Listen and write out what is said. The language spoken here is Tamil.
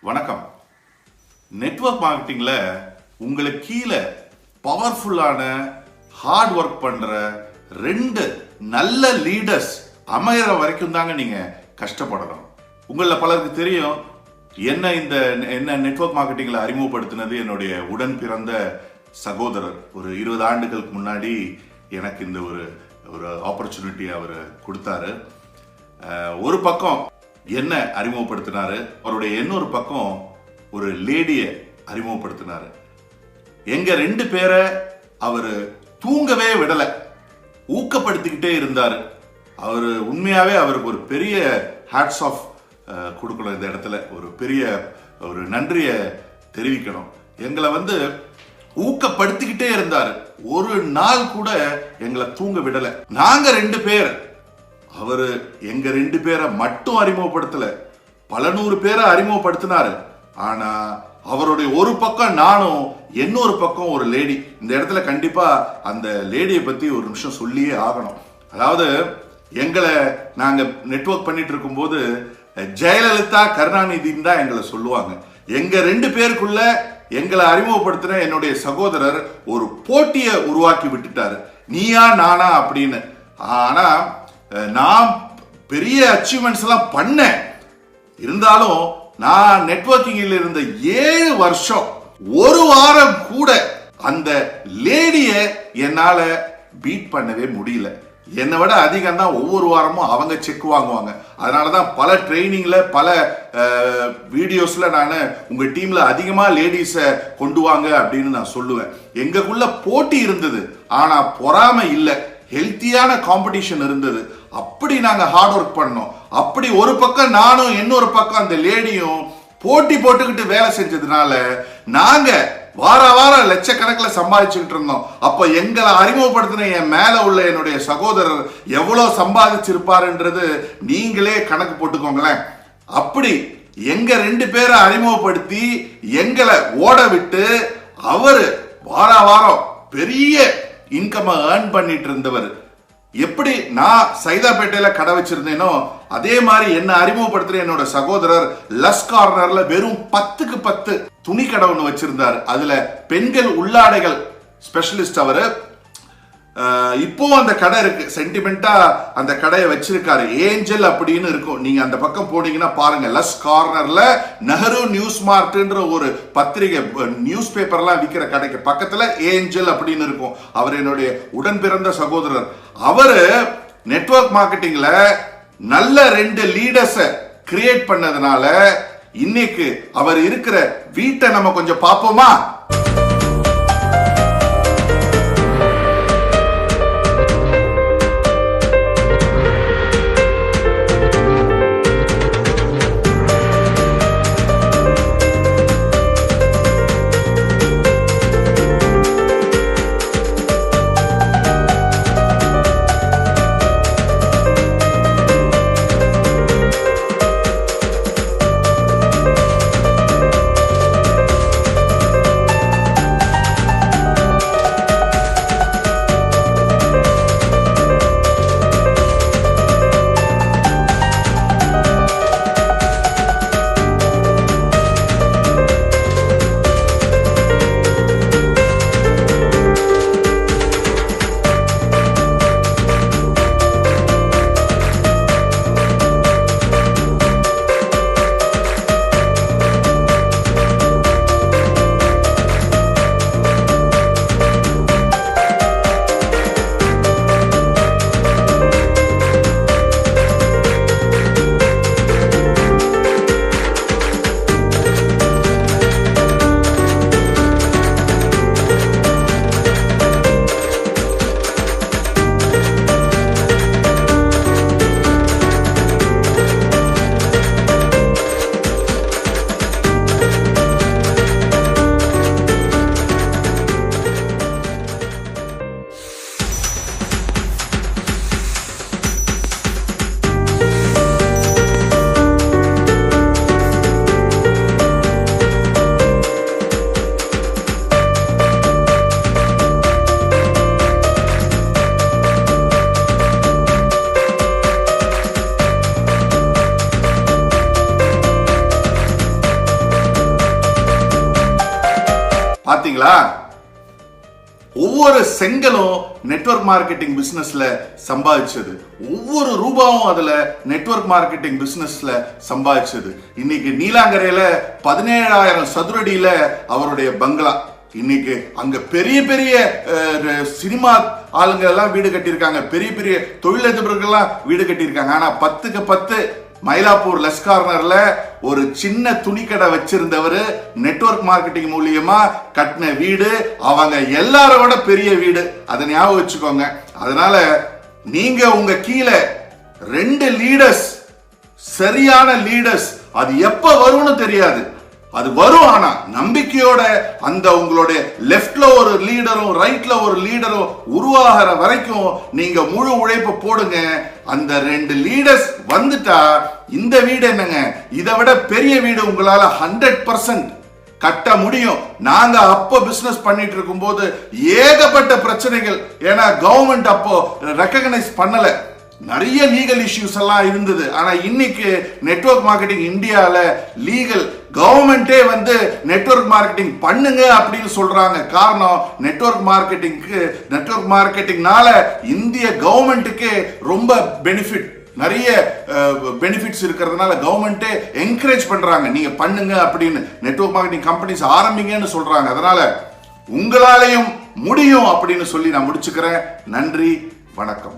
வணக்கம். நெட்வொர்க் மார்க்கெட்டிங்ல உங்களுக்கு கீழே பவர்ஃபுல்லான ஹார்ட் ஒர்க் பண்ற 2 நல்ல லீடர்ஸ் அமையற வரைக்கும் தாங்க நீங்க கஷ்டப்படணும். உங்கள பலருக்கு தெரியும் என்ன நெட்வொர்க் மார்க்கெட்டிங்ல அறிமுகப்படுத்தினது என்னுடைய உடன் பிறந்த சகோதரர். ஒரு 20 ஆண்டுகளுக்கு முன்னாடி எனக்கு இந்த ஒரு ஆப்பர்ச்சுனிட்டி அவர் கொடுத்தாரு. ஒரு பக்கம் என்ன அறிமுகப்படுத்தினாரு, அவருடைய இன்னொரு பக்கம் ஒரு லேடிய அறிமுகப்படுத்தினாரு. எங்க 2 பேரை அவரு தூங்கவே விடல, ஊக்கப்படுத்திக்கிட்டே இருந்தாரு. அவரு உண்மையாவே அவருக்கு ஒரு பெரிய ஹேட்ஸ் ஆஃப் கொடுக்கணும். இந்த இடத்துல ஒரு பெரிய ஒரு நன்றிய தெரிவிக்கணும். எங்களை ஊக்கப்படுத்திக்கிட்டே இருந்தாரு. ஒரு நாள் கூட எங்களை தூங்க விடல. நாங்க 2 பேர், அவரு எங்க 2 பேரை மட்டும் அறிமுகப்படுத்தல, பல 100 பேரை அறிமுகப்படுத்தினாரு. ஆனா அவருடைய ஒரு பக்கம் நானும், இன்னொரு பக்கம் ஒரு லேடி. இந்த இடத்துல கண்டிப்பா அந்த லேடியை பத்தி ஒரு நிமிஷம் சொல்லியே ஆகணும். அதாவது எங்களை நாங்க நெட்வொர்க் பண்ணிட்டு இருக்கும் போது ஜெயலலிதா கருணாநிதின்னு தான் எங்களை சொல்லுவாங்க. எங்க 2 பேருக்குள்ள எங்களை அறிமுகப்படுத்தின என்னுடைய சகோதரர் ஒரு போட்டியை உருவாக்கி விட்டுட்டாரு, நீயா நானா அப்படின்னு. ஆனா நான் பெரிய அச்சீவ்மெண்ட்ஸ் எல்லாம் பண்ணேன். இருந்தாலும் நான் நெட்வொர்க்கிங்கில் இருந்த 7 வருஷம் ஒரு வாரம் கூட அந்த லேடிய என்னால பீட் பண்ணவே முடியல. என்னை விட அதிகம் தான் ஒவ்வொரு வாரமும் அவங்க செக் வாங்குவாங்க. அதனாலதான் பல ட்ரைனிங்ல பல வீடியோஸ்ல நான் உங்க டீம்ல அதிகமா லேடிஸ கொண்டு வாங்க அப்படின்னு நான் சொல்லுவேன். எங்களுக்குள்ள போட்டி இருந்தது, ஆனா பொறாமை இல்லை. ஹெல்த்தியான காம்படிஷன் இருந்தது. அப்படி நாங்க ஹார்ட் ஒர்க் பண்ணோம். அப்படி ஒரு பக்கம் நானும் இன்னொரு பக்கம் அந்த லேடியும் போட்டி போட்டுக்கிட்டு வேலை செஞ்சதுனால நாங்க வாரம் லட்சக்கணக்கில் சம்பாதிச்சுக்கிட்டு இருந்தோம். அப்ப எங்களை அறிமுகப்படுத்தின என் மேல உள்ள என்னுடைய சகோதரர் எவ்வளவு சம்பாதிச்சிருப்பாருன்றது நீங்களே கணக்கு போட்டுக்கோங்களேன். அப்படி எங்க 2 பேரை அறிமுகப்படுத்தி எங்களை ஓட விட்டு அவரு வாரம் பெரிய இன்கம் ஏர்ன் பண்ணிட்டு இருந்தவர். எப்படி நான் சைதாப்பேட்டையில கடை வச்சிருந்தேனோ அதே மாதிரி என்ன அறிமுகப்படுத்துற என்னோட சகோதரர் லஸ் கார்னர்ல வெறும் 10க்கு 10 துணி கடை ஒன்று வச்சிருந்தாரு. அதுல பெண்கள் உள்ளாடைகள் ஸ்பெஷலிஸ்ட் அவரு. இப்போ அந்த கடை இருக்கு, சென்டிமெண்டா அந்த கடையை வச்சிருக்காரு. ஏஞ்சல் அப்படின்னு இருக்கும். நீங்க அந்த பக்கம் போனீங்கன்னா பாருங்க, லஸ் கார்னர்ல நெஹ்ரு நியூஸ் மார்ட்ன்ற ஒரு பத்திரிகை நியூஸ் பேப்பர்லாம் விற்கிற கடைக்கு பக்கத்துல ஏஞ்சல் அப்படின்னு இருக்கும். அவர் என்னுடைய உடன் பிறந்த சகோதரர். அவரு நெட்வொர்க் மார்க்கெட்டிங்ல நல்ல 2 லீடர்ஸ கிரியேட் பண்ணதுனால இன்னைக்கு அவர் இருக்கிற வீட்டை நம்ம கொஞ்சம் பார்ப்போமா? பாத்தீங்களா? ஒவ்வொரு செங்கலும் நெட்வொர்க் மார்க்கெட்டிங் பிசினஸ்ல சம்பாதிச்சது, ஒவ்வொரு ரூபாவும் அதுல நெட்வொர்க் மார்க்கெட்டிங் பிசினஸ்ல சம்பாதிச்சது. இன்னைக்கு நீலாங்கரையில 17,000 சதுரடியில அவருடைய பங்களா. இன்னைக்கு அங்க பெரிய பெரிய சினிமா ஆளுங்க எல்லாம் வீடு கட்டியிருக்காங்க, பெரிய பெரிய தொழிலதிபர்கள்லாம் வீடு கட்டியிருக்காங்க. ஆனா 10க்கு 10 மயிலாப்பூர் லெஸ் கார்னர்ல ஒரு சின்ன துணிக்கடை வச்சிருந்தவர் நெட்வொர்க் மார்க்கெட்டிங் மூலியமா கட்டின வீடு அவங்க எல்லாரோட பெரிய வீடு. அதை ஞாபகம் வச்சுக்கோங்க. அதனால நீங்க உங்க கீழே 2 லீடர்ஸ், சரியான லீடர்ஸ், அது எப்ப வரும்னு தெரியாது, அது வரும். ஆனா நம்பிக்கையோட அந்த உங்களுடைய லெஃப்ட்ல ஒரு லீடரும் ரைட்ல ஒரு லீடரும் உருவாகிற வரைக்கும் நீங்க முழு உழைப்பு போடுங்க. அந்த 2 லீடர்ஸ் வந்துட்டா இந்த வீடு என்னங்க, இதை விட பெரிய வீடு உங்களால 100% கட்ட முடியும். நாங்க அப்போ பிசினஸ் பண்ணிட்டு இருக்கும் போது ஏகப்பட்ட பிரச்சனைகள், ஏன்னா கவர்மெண்ட் அப்போ ரெகக்னைஸ் பண்ணல, நிறைய லீகல் இஷ்யூஸ் எல்லாம் இருந்தது. ஆனா இன்னைக்கு நெட்வொர்க் மார்க்கெட்டிங் இந்தியால லீகல் கவர்மெண்டே வந்து நெட்வொர்க் மார்க்கெட்டிங் பண்ணுங்க அப்படின்னு சொல்றாங்க. காரணம் நெட்வொர்க் மார்க்கெட்டிங்னால இந்திய கவர்மெண்ட்டுக்கு ரொம்ப பெனிஃபிட், நிறைய பெனிஃபிட்ஸ் இருக்கிறதுனால கவர்மெண்டே என்கரேஜ் பண்றாங்க, நீங்க பண்ணுங்க அப்படின்னு, நெட்வொர்க் மார்க்கெட்டிங் கம்பெனிஸ் ஆரம்பிங்கன்னு சொல்றாங்க. அதனால உங்களாலையும் முடியும் அப்படின்னு சொல்லி நான் முடிச்சுக்கிறேன். நன்றி, வணக்கம்.